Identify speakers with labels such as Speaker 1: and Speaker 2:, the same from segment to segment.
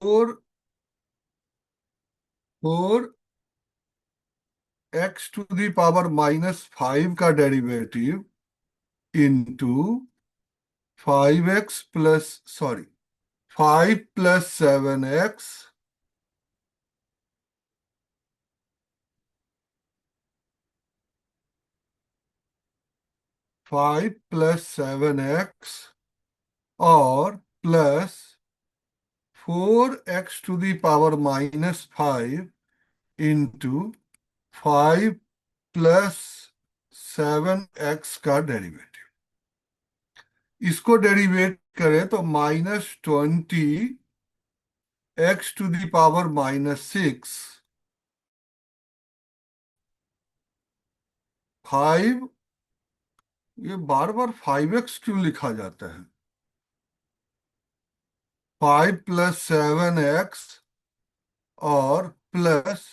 Speaker 1: Four X to the power -5 का derivative into 5x plus, sorry, 5 + 7x, 5 + 7x और plus 4x⁻⁻5 into 5 + 7x का derivative. इसको derivative करें तो -20x⁻⁻6, 5, ये बार बार 5x क्यों लिखा जाता है? 5 + 7x और प्लस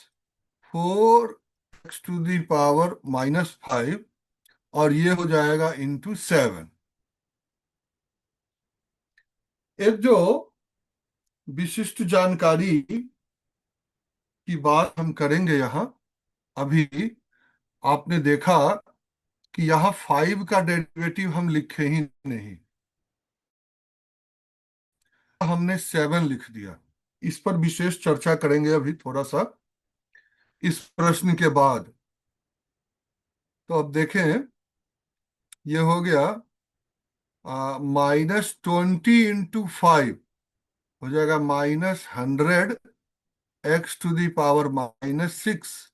Speaker 1: 4x⁻⁻5 और ये हो जाएगा इंटू 7। एक जो विशिष्ट जानकारी की बात हम करेंगे यहाँ अभी। आपने देखा कि यहाँ 5 का डेरिवेटिव हम लिखे ही नहीं, हमने 7 लिख दिया। इस पर विशेष चर्चा करेंगे अभी थोड़ा सा इस प्रश्न के बाद। तो अब देखें, ये हो गया -20 × 5 हो जाएगा -100x⁻⁻6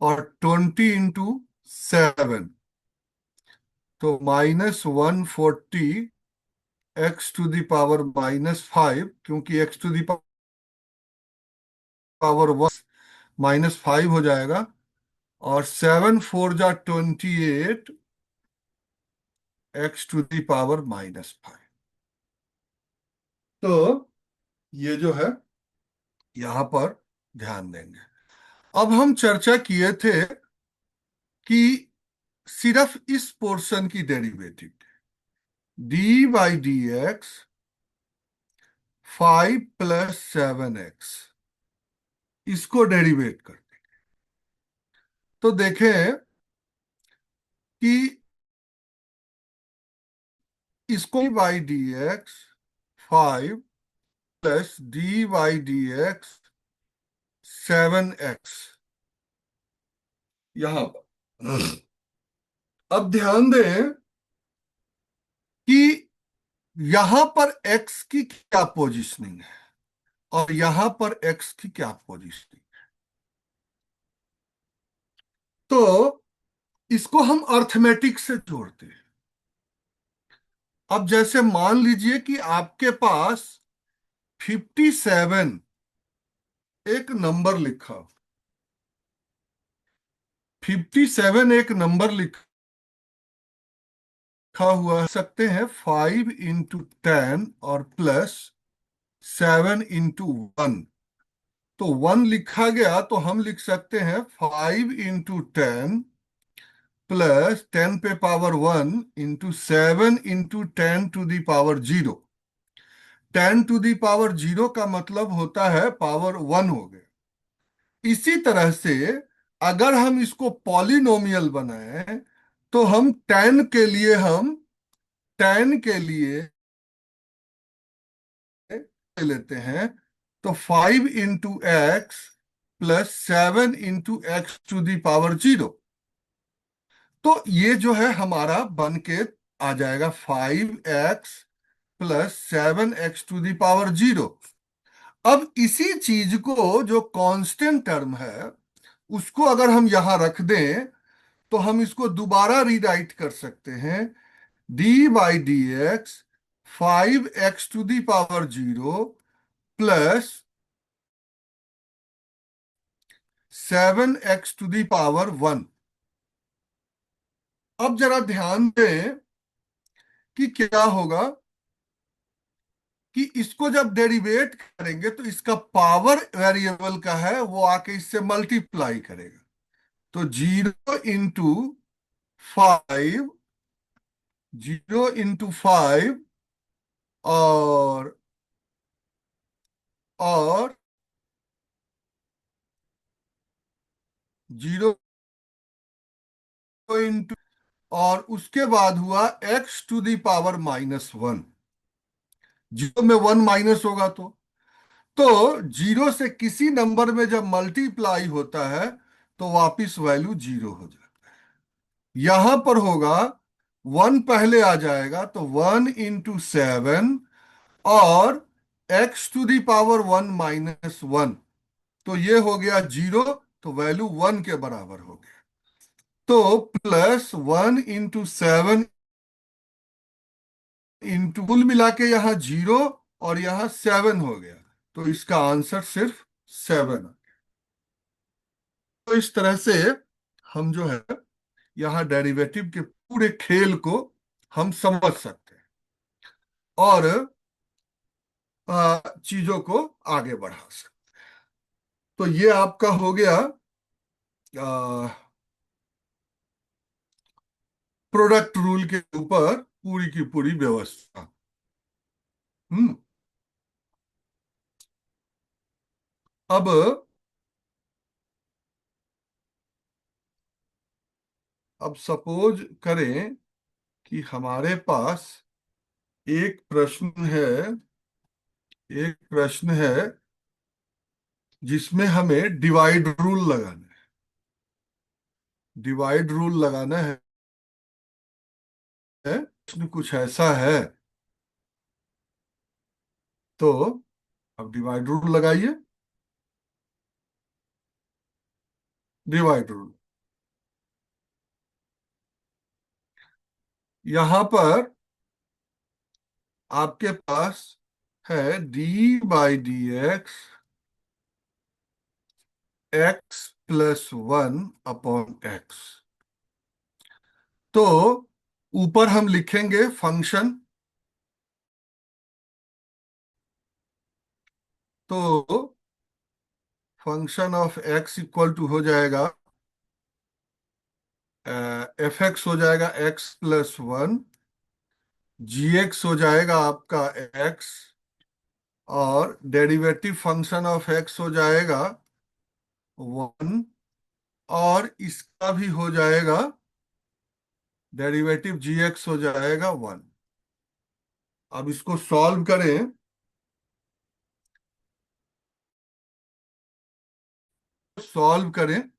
Speaker 1: और 20 × 7 तो -140x⁻⁻5, क्योंकि x⁻1 -5 हो जाएगा और 7 × 4 = 28 x⁻⁻5। तो ये जो है यहां पर ध्यान देंगे। अब हम चर्चा किए थे कि सिर्फ इस पोर्शन की डेरिवेटिव d/dx 5 + 7x, इसको डेरिवेट करते तो देखें कि इसको d/dx 5 + d/dx 7x यहां पर। अब ध्यान दें कि यहां पर x की क्या पोजीशनिंग है और यहां पर x की क्या पोजीशनिंग। तो इसको हम अर्थमेटिक से जोड़ते हैं। अब जैसे मान लीजिए कि आपके पास 57 एक नंबर लिखा, 57 एक नंबर लिखा हुआ सकते हैं 5 × 10 और प्लस 7 × 1। तो 1 लिखा गया तो हम लिख सकते हैं 5 × 10 प्लस 10 पे पावर 1 इंटू 7 × 10⁻0। 10⁻0 का मतलब होता है पावर 1 हो गया। इसी तरह से अगर हम इसको पॉलिनोमियल बनाएं तो हम 10 के लिए ले लेते हैं तो 5 × x प्लस 7 × x⁻0। तो ये जो है हमारा बन के आ जाएगा 5x प्लस 7 x⁻0। अब इसी चीज को जो कांस्टेंट टर्म है उसको अगर हम यहां रख दें तो हम इसको दोबारा रीराइट कर सकते हैं d/dx 5x⁻0 प्लस 7x⁻1। अब जरा ध्यान दें कि क्या होगा कि इसको जब डेरिवेट करेंगे तो इसका पावर वेरिएबल का है वो आके इससे मल्टीप्लाई करेगा। तो 0 × 5, 0 × 5 और और 0 और उसके बाद हुआ x⁻⁻1। जीरो में 1 माइनस होगा तो जीरो से किसी नंबर में जब मल्टीप्लाई होता है तो वापिस वैल्यू जीरो हो जाता है। यहां पर होगा 1 पहले आ जाएगा तो 1 × 7 और x⁻1 - 1, तो ये हो गया जीरो, तो वैल्यू 1 के बराबर हो गया। तो +1 × 7 इंटू कुल मिला के यहां जीरो और यहां 7 हो गया, तो इसका आंसर सिर्फ 7। तो इस तरह से हम जो है यहाँ डेरिवेटिव के पूरे खेल को हम समझ सकते हैं और चीजों को आगे बढ़ा सकते। तो ये आपका हो गया प्रोडक्ट रूल के ऊपर पूरी की पूरी व्यवस्था। हम्म। अब सपोज करें कि हमारे पास एक प्रश्न है, एक प्रश्न है जिसमें हमें डिवाइड रूल लगाना है। डिवाइड रूल लगाना है। प्रश्न कुछ ऐसा है, तो अब डिवाइड रूल लगाइए। डिवाइड रूल यहां पर आपके पास है d/dx x+1/x। तो ऊपर हम लिखेंगे फंक्शन, तो function of x equal to हो जाएगा f(x) हो जाएगा x+1, gx हो जाएगा आपका x, और डेरिवेटिव फंक्शन ऑफ x हो जाएगा 1, और इसका भी हो जाएगा डेरिवेटिव gx हो जाएगा 1। अब इसको सॉल्व करें, सॉल्व करें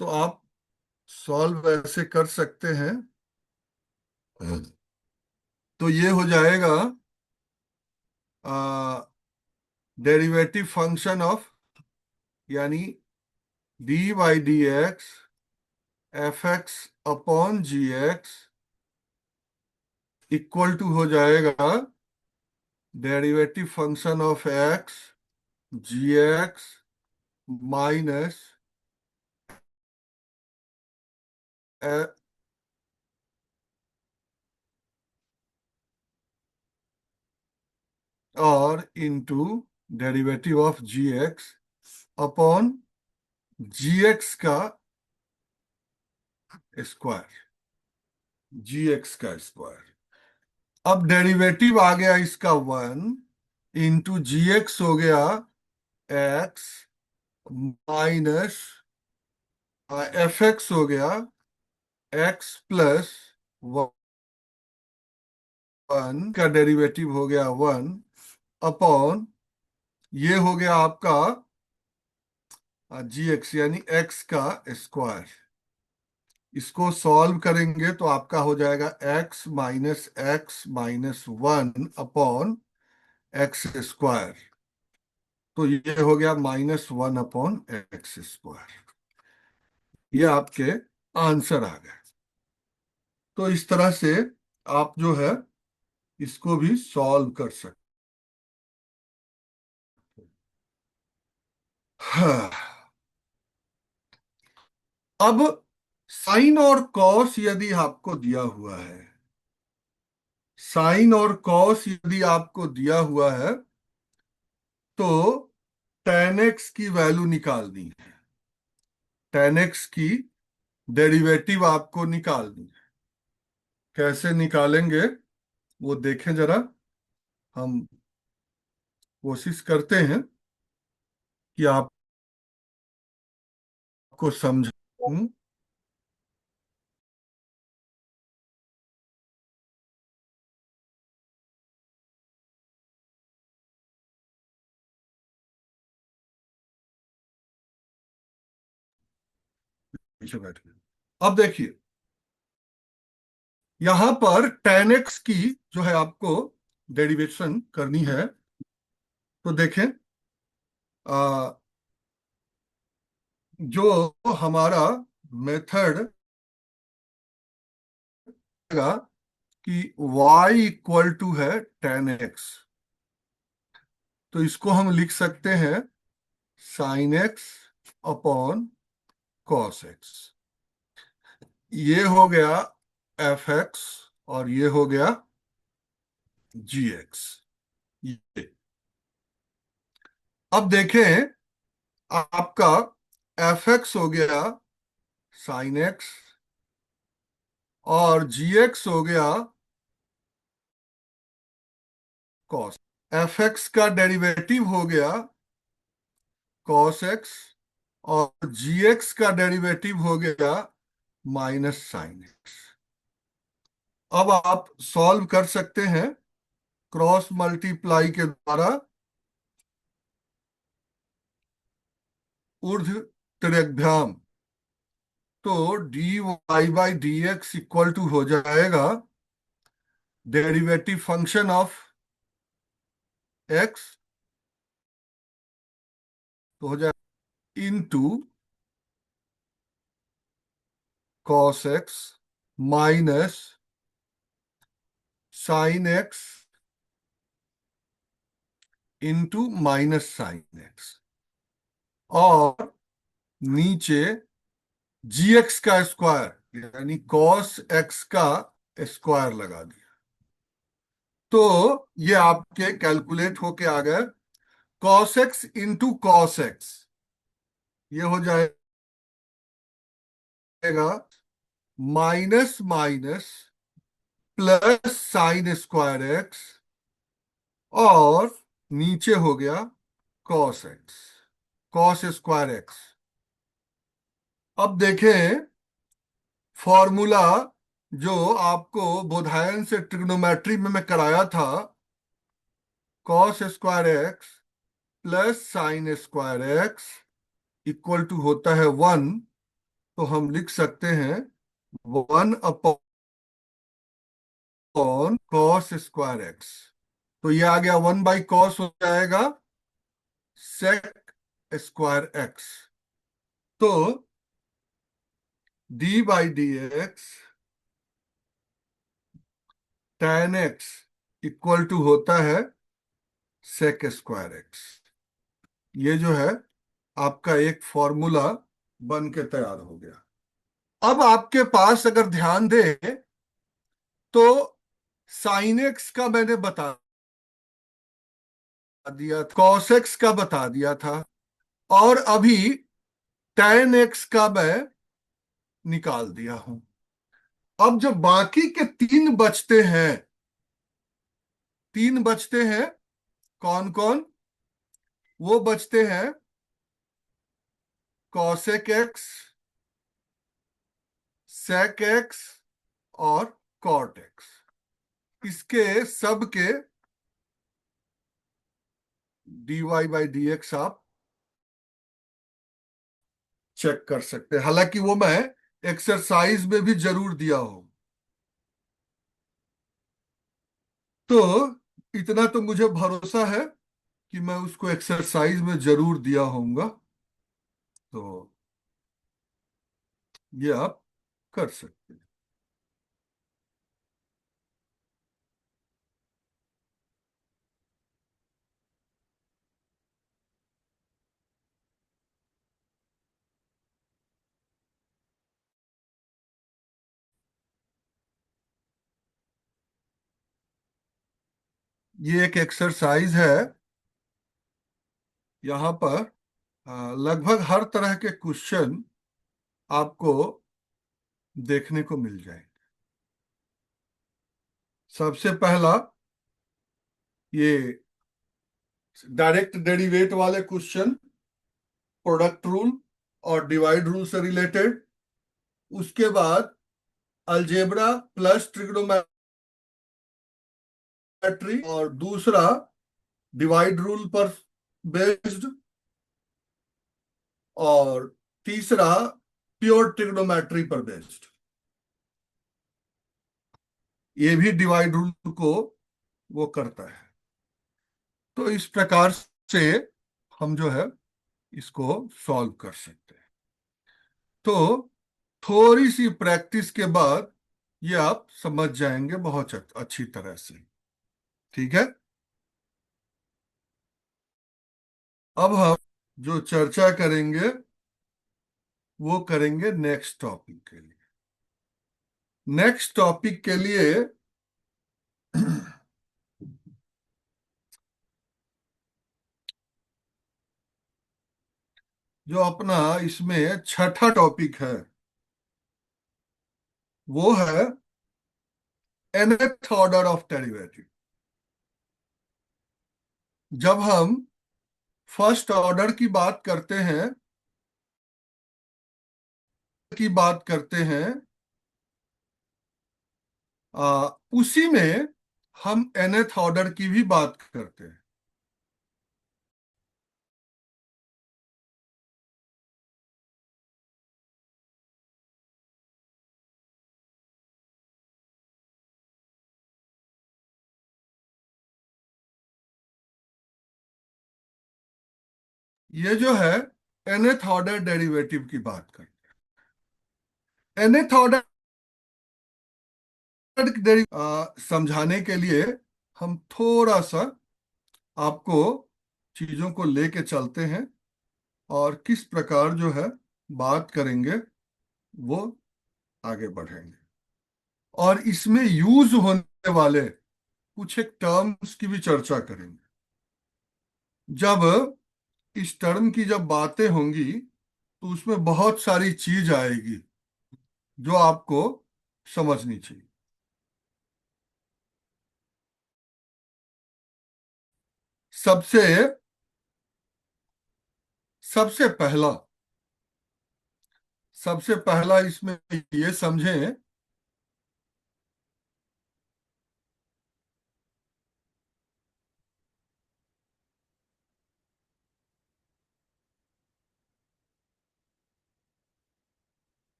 Speaker 1: तो आप सॉल्व ऐसे कर सकते हैं। तो ये हो जाएगा डेरिवेटिव फंक्शन ऑफ, यानी d/dx f(x)/gx इक्वल टू हो जाएगा derivative function of x gx minus और into derivative of gx upon gx का स्क्वायर, gx का स्क्वायर। अब डेरिवेटिव आ गया इसका 1, इंटू gx हो गया x माइनस fx हो गया x+1 का डेरिवेटिव हो गया 1 अपॉन ये हो गया आपका gx यानी x का स्क्वायर। इसको सॉल्व करेंगे तो आपका हो जाएगा x-1 अपॉन x²। तो ये हो गया -1 अपॉन x²। ये आपके आंसर आ गए। तो इस तरह से आप जो है इसको भी सॉल्व कर सकते। हाँ। अब साइन और कॉस यदि आपको दिया हुआ है, साइन और कॉस यदि आपको दिया हुआ है तो tan x की वैल्यू निकालनी है। tan x की डेरिवेटिव आपको निकालनी है। कैसे निकालेंगे वो देखें जरा, हम कोशिश करते हैं। कि आपको समझ। हम्म। पीछे बैठ गए। अब देखिए, यहां पर tan x की जो है आपको डेरिवेशन करनी है। तो देखें, आ, जो हमारा मेथड का कि y इक्वल टू है tan x, तो इसको हम लिख सकते हैं sin x upon cos x। ये हो गया एफ एक्स, और ये हो गया जी एक्स। ये अब देखें, आपका एफ एक्स हो गया साइन एक्स, और जी एक्स हो गया कॉस। एफ एक्स का डेरिवेटिव हो गया कॉस एक्स, और जी एक्स का डेरिवेटिव हो गया माइनस साइन एक्स। अब आप सॉल्व कर सकते हैं क्रॉस मल्टीप्लाई के द्वारा ऊर्ध्व त्रिज्याभ्याम। तो D Y by D X equal to हो जाएगा डेरिवेटिव फंक्शन ऑफ एक्स, तो हो जाएगा into cos X minus sin X into minus sin X, और नीचे जी एक्स का स्क्वायर यानी कॉस एक्स का स्क्वायर लगा दिया। तो ये आपके कैलकुलेट होके आ गए cos X into cos X. ये हो जाएगा minus minus plus sin square X, और नीचे हो गया cos x, cos square x. अब देखें फॉर्मूला जो आपको बोधायन से ट्रिग्नोमेट्री में मैं कराया था, cos square X plus sin square X equal to होता है 1। तो हम लिख सकते हैं 1 अपॉन कॉस स्क्वायर एक्स। तो ये आ गया 1/कॉस हो जाएगा सेक स्क्वायर एक्स। तो D by D X tan X equal to होता है सेक स्क्वायर एक्स। ये जो है आपका एक फॉर्मूला बन के तैयार हो गया। अब आपके पास अगर ध्यान दे तो साइन एक्स का मैंने बता दिया, कॉस एक्स का बता दिया था, और अभी tan एक्स का मैं निकाल दिया हूं। अब जो बाकी के तीन बचते हैं, तीन बचते हैं, कौन कौन? वो बचते हैं कॉसेक एक्स, सेक एक्स, और कॉट एक्स। इसके सब के D Y by D X आप चेक कर सकते हैं, हालांकि वो मैं एक्सरसाइज में भी जरूर दिया हूं। तो इतना तो मुझे भरोसा है कि मैं उसको एक्सरसाइज में जरूर दिया होऊंगा। तो ये आप कर सकते हैं। ये एक एक्सरसाइज है। यहाँ पर लगभग हर तरह के क्वेश्चन आपको देखने को मिल जाएंगे। सबसे पहला ये डायरेक्ट डेरिवेट वाले क्वेश्चन, प्रोडक्ट रूल और डिवाइड रूल से रिलेटेड। उसके बाद अलजेब्रा प्लस ट्रिग्नोमेट्री, और दूसरा डिवाइड रूल पर बेस्ड, और तीसरा प्योर ट्रिग्नोमेट्री पर बेस्ड। ये भी डिवाइड रूल को वो करता है। तो इस प्रकार से हम जो है इसको सॉल्व कर सकते हैं। तो थोड़ी सी प्रैक्टिस के बाद ये आप समझ जाएंगे बहुत अच्छी तरह से। ठीक है। अब हम जो चर्चा करेंगे वो करेंगे नेक्स्ट टॉपिक के लिए। नेक्स्ट टॉपिक के लिए जो अपना इसमें छठा टॉपिक है वो है nth ऑर्डर ऑफ डेरिवेटिव। जब हम फर्स्ट ऑर्डर की बात करते हैं उसी में हम nth ऑर्डर की भी बात करते हैं। ये जो है nth ऑर्डर डेरिवेटिव की बात करते हैं। nth ऑर्डर समझाने के लिए हम थोड़ा सा आपको चीजों को लेके चलते हैं और किस प्रकार जो है बात करेंगे वो आगे बढ़ेंगे। और इसमें यूज होने वाले कुछ एक टर्म्स की भी चर्चा करेंगे। जब इस टर्म की जब बातें होंगी तो उसमें बहुत सारी चीज आएगी जो आपको समझनी चाहिए। सबसे सबसे पहला सबसे पहला इसमें ये समझें।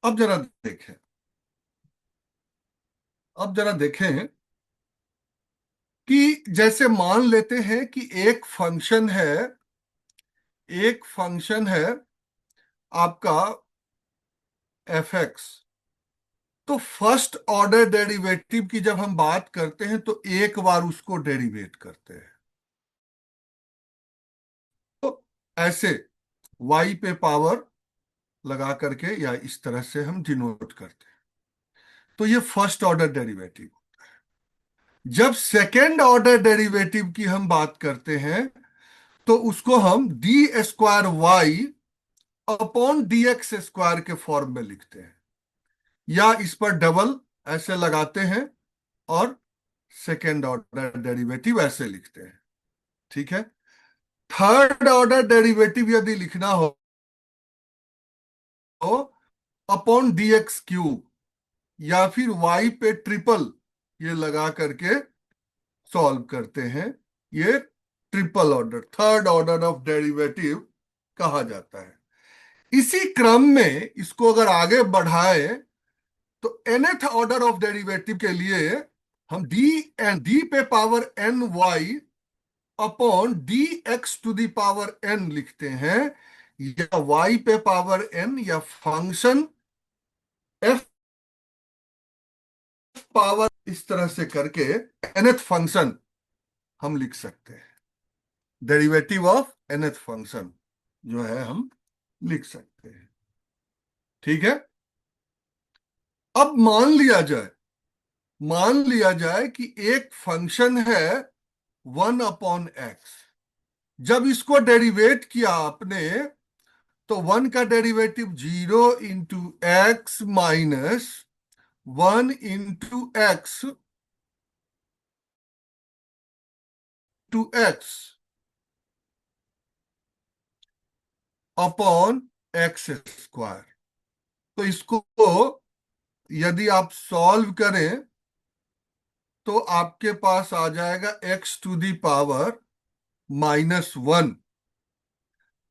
Speaker 1: अब जरा देखें अब जरा देखें कि जैसे मान लेते हैं कि एक फंक्शन है आपका एफ एक्स। तो फर्स्ट ऑर्डर डेरिवेटिव की जब हम बात करते हैं तो एक बार उसको डेरिवेट करते हैं। तो ऐसे y पे पावर लगा करके या इस तरह से हम डिनोट करते हैं। तो ये फर्स्ट ऑर्डर डेरिवेटिव। जब सेकेंड ऑर्डर डेरिवेटिव की हम बात करते हैं तो उसको हम d² अपॉन dx² के फॉर्म में लिखते हैं, या इस पर डबल ऐसे लगाते हैं और सेकेंड ऑर्डर डेरिवेटिव ऐसे लिखते हैं। ठीक है। थर्ड ऑर्डर डेरिवेटिव यदि लिखना हो तो अपॉन dx³ या फिर y पे ट्रिपल ये लगा करके सॉल्व करते हैं। ये triple order third order of derivative कहा जाता है। इसी क्रम में इसको अगर आगे बढ़ाए तो nth ऑर्डर ऑफ डेरिवेटिव के लिए हम डी पे power N Y upon D X to the power N लिखते हैं, या y पे पावर n, या फंक्शन f पावर, इस तरह से करके nth फंक्शन हम लिख सकते हैं। डेरिवेटिव ऑफ nth फंक्शन जो है हम लिख सकते हैं। ठीक है। अब मान लिया जाए मान लिया जाए कि एक फंक्शन है 1/x। जब इसको डेरिवेट किया आपने, तो 1 का derivative 0 × x - 1 × x upon x²। तो इसको यदि आप सॉल्व करें तो आपके पास आ जाएगा x⁻⁻1।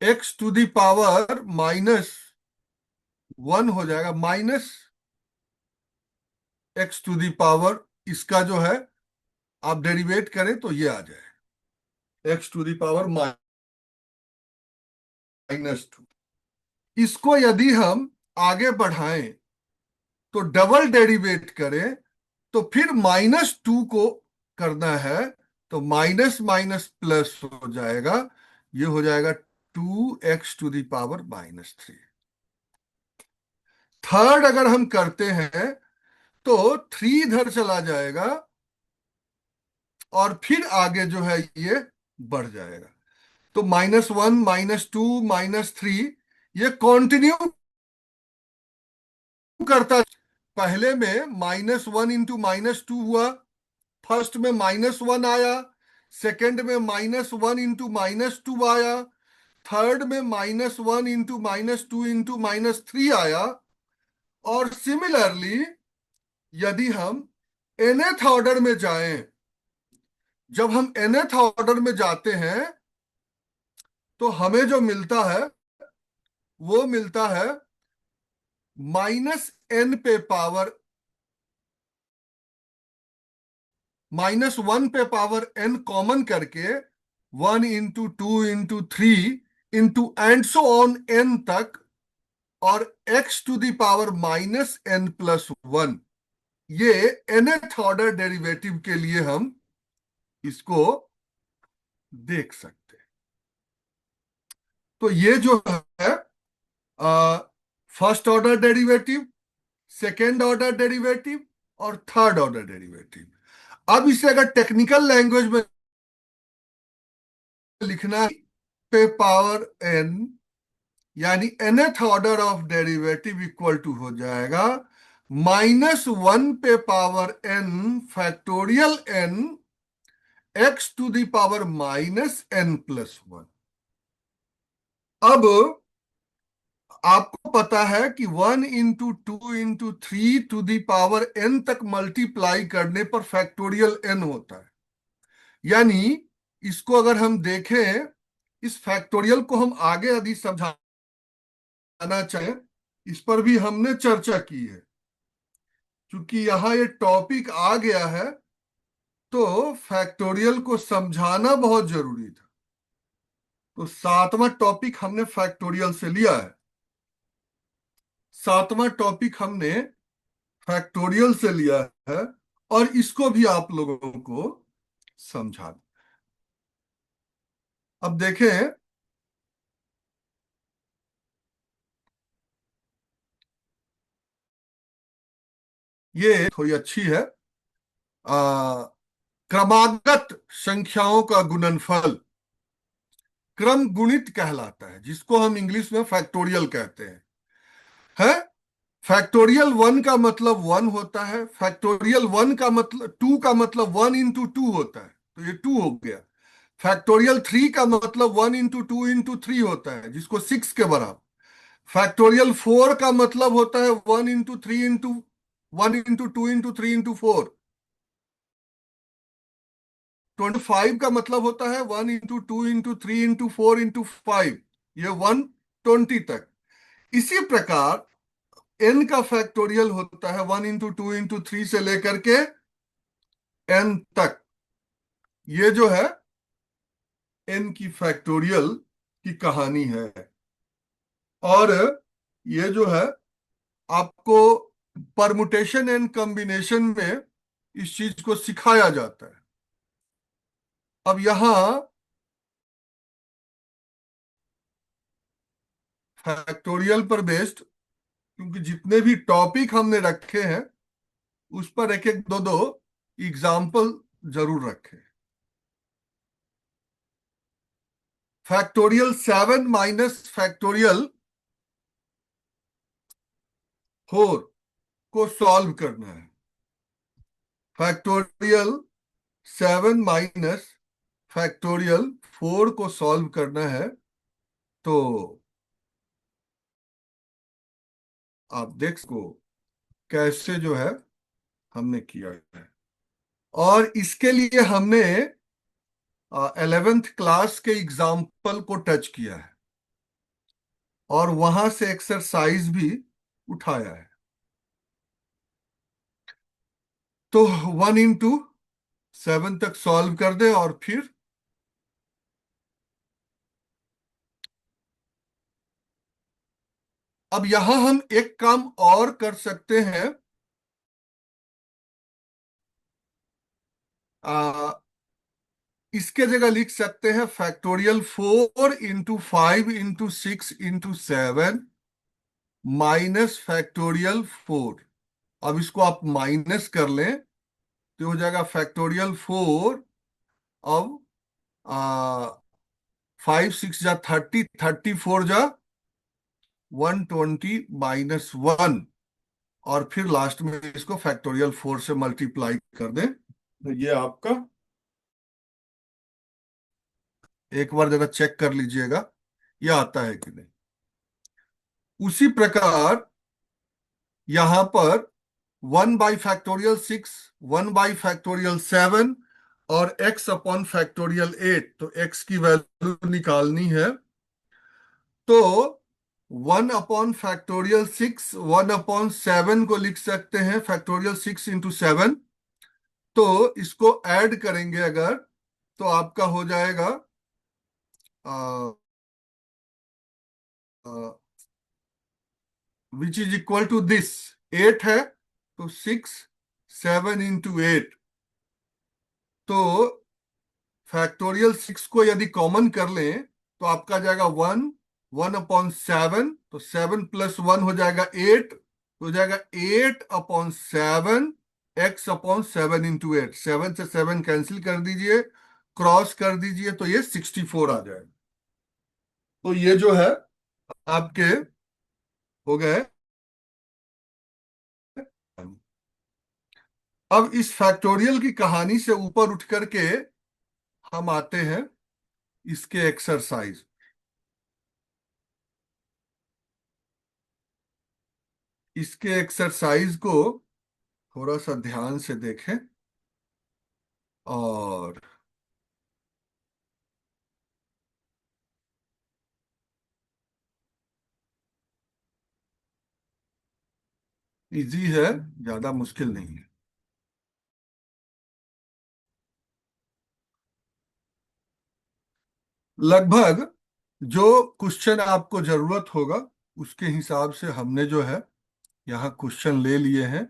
Speaker 1: x⁻⁻1 हो जाएगा माइनस x⁻, इसका जो है आप डेरिवेट करें तो ये आ जाए x⁻⁻²। इसको यदि हम आगे बढ़ाएं तो डबल डेरिवेट करें तो फिर -2 को करना है, तो माइनस माइनस प्लस हो जाएगा। ये हो जाएगा 2x⁻³ थर्ड अगर हम करते हैं तो 3 इधर चला जाएगा और फिर आगे जो है ये बढ़ जाएगा। तो -1 -2 -3 ये कंटिन्यू करता। पहले में -1 × -2 हुआ, फर्स्ट में -1 आया, सेकंड में -1 × -2 आया, थर्ड में -1 × -2 × -3 आया। और सिमिलरली यदि हम nth ऑर्डर में जाएं, जब हम nth ऑर्डर में जाते हैं तो हमें जो मिलता है वो मिलता है -n पे पावर -1 पे पावर n कॉमन करके 1 × 2 × 3 एंड सो ऑन n तक, और x⁻⁻n+1। ये nth ऑर्डर डेरिवेटिव के लिए हम इसको देख सकते हैं। तो ये जो है first order derivative, second order derivative और थर्ड ऑर्डर डेरिवेटिव। अब इसे अगर टेक्निकल लैंग्वेज में लिखना पे पावर n, यानी nth order of derivative equal to हो जाएगा -1 पे power n factorial n x⁻⁻n+1। अब आपको पता है कि 1 × 2 × 3 तक मल्टीप्लाई करने पर फैक्टोरियल n होता है। यानी इसको अगर हम देखें, इस फैक्टोरियल को हम आगे यदि समझाना चाहें, इस पर भी हमने चर्चा की है। क्योंकि यहां ये टॉपिक आ गया है तो फैक्टोरियल को समझाना बहुत जरूरी था। तो 7वां टॉपिक हमने फैक्टोरियल से लिया है। 7वां टॉपिक हमने फैक्टोरियल से लिया है और इसको भी आप लोगों को समझा। अब देखें, ये थोड़ी अच्छी है। क्रमागत संख्याओं का गुणनफल क्रम गुणित कहलाता है, जिसको हम इंग्लिश में फैक्टोरियल कहते हैं। है फैक्टोरियल 1 का मतलब 1 होता है, फैक्टोरियल 1 का मतलब 2 का मतलब 1 × 2 होता है, तो ये 2 हो गया। फैक्टोरियल 3 का मतलब 1 × 2 × 3 होता है, जिसको 6 के बराबर। फैक्टोरियल 4 का मतलब होता है 1 × 3 × 1 × 2 × 3 × 4। 25 का मतलब होता है 1 × 2 × 3 × 4 × 5, ये 120 तक। इसी प्रकार n का फैक्टोरियल होता है 1 × 2 × 3 से लेकर के n तक। ये जो है n की फैक्टोरियल की कहानी है। और ये जो है आपको परमुटेशन एंड कॉम्बिनेशन में इस चीज को सिखाया जाता है। अब यहां फैक्टोरियल पर बेस्ड, क्योंकि जितने भी टॉपिक हमने रखे हैं उस पर एक एक दो दो एग्जाम्पल जरूर रखें। फैक्टोरियल 7 माइनस फैक्टोरियल 4 को सॉल्व करना है। फैक्टोरियल 7 माइनस फैक्टोरियल 4 को सॉल्व करना है। तो आप देख सको कैसे जो है हमने किया है। और इसके लिए हमने 11th क्लास के एग्जाम्पल को टच किया है और वहां से एक्सरसाइज भी उठाया है। तो 1 into 7 तक सॉल्व कर दे और फिर अब यहां हम एक काम और कर सकते हैं। आ, इसके जगह लिख सकते हैं factorial 4 into 5 into 6 into 7 minus factorial 4। अब इसको आप माइनस कर लें तो हो जाएगा फैक्टोरियल 4। अब 5 6 जा 30, 34 जा 120 - 1 और फिर लास्ट में इसको फैक्टोरियल 4 से मल्टीप्लाई कर दें तो ये आपका एक बार जरा चेक कर लीजिएगा ये आता है कि नहीं। उसी प्रकार यहां पर 1/6, 1/7 और x/8, तो x की वैल्यू निकालनी है। तो 1/6, 1/7 को लिख सकते हैं फैक्टोरियल 6 into 7। तो इसको ऐड करेंगे अगर तो आपका हो जाएगा which is equal to this 8 है तो 6 7 into 8। तो फैक्टोरियल 6 को यदि कॉमन कर लें तो आपका जाएगा 1/7। तो 7 + 1 हो जाएगा 8, तो हो जाएगा 8/7 x/7 into 8। 7 से 7 कैंसिल कर दीजिए, क्रॉस कर दीजिए तो ये 64 आ जाएगा। तो ये जो है आपके हो गए। अब इस फैक्टोरियल की कहानी से ऊपर उठ करके हम आते हैं इसके एक्सरसाइज। इसके एक्सरसाइज को थोड़ा सा ध्यान से देखें और इजी है, ज्यादा मुश्किल नहीं है। लगभग जो क्वेश्चन आपको जरूरत होगा उसके हिसाब से हमने जो है यहाँ क्वेश्चन ले लिए हैं।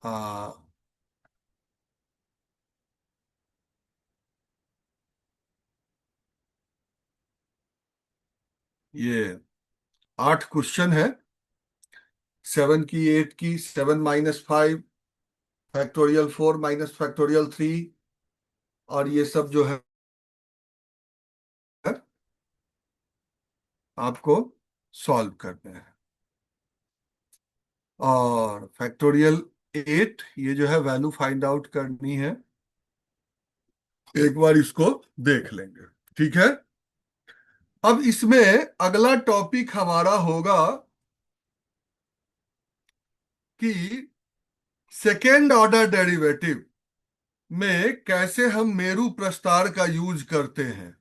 Speaker 1: आ, ये 8 क्वेश्चन है। 7 की, 8 की, 7 - 5, फैक्टोरियल 4 - फैक्टोरियल 3 और ये सब जो है आपको सॉल्व करने हैं। और फैक्टोरियल 8 ये जो है वैल्यू फाइंड आउट करनी है। एक बार इसको देख लेंगे, ठीक है। अब इसमें अगला टॉपिक हमारा होगा कि सेकेंड ऑर्डर डेरिवेटिव में कैसे हम मेरू प्रस्तार का यूज करते हैं।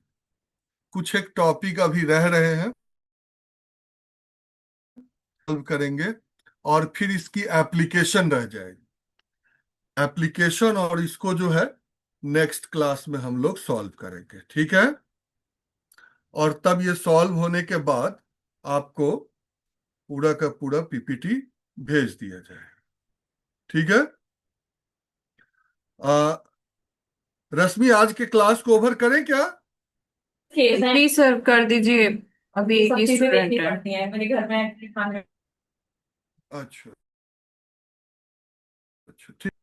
Speaker 1: कुछ एक टॉपिक अभी रह रहे हैं, सॉल्व करेंगे और फिर इसकी एप्लीकेशन रह जाएगी। एप्लीकेशन और इसको जो है नेक्स्ट क्लास में हम लोग सॉल्व करेंगे, ठीक है। और तब ये सॉल्व होने के बाद आपको पूरा का पूरा पीपीटी भेज दिया जाए, ठीक है। रश्मि आज के क्लास को ओवर करें क्या?
Speaker 2: प्लीज सर कर दीजिए। अभी एक ही स्टूडेंट है।
Speaker 1: अच्छा अच्छा ठीक।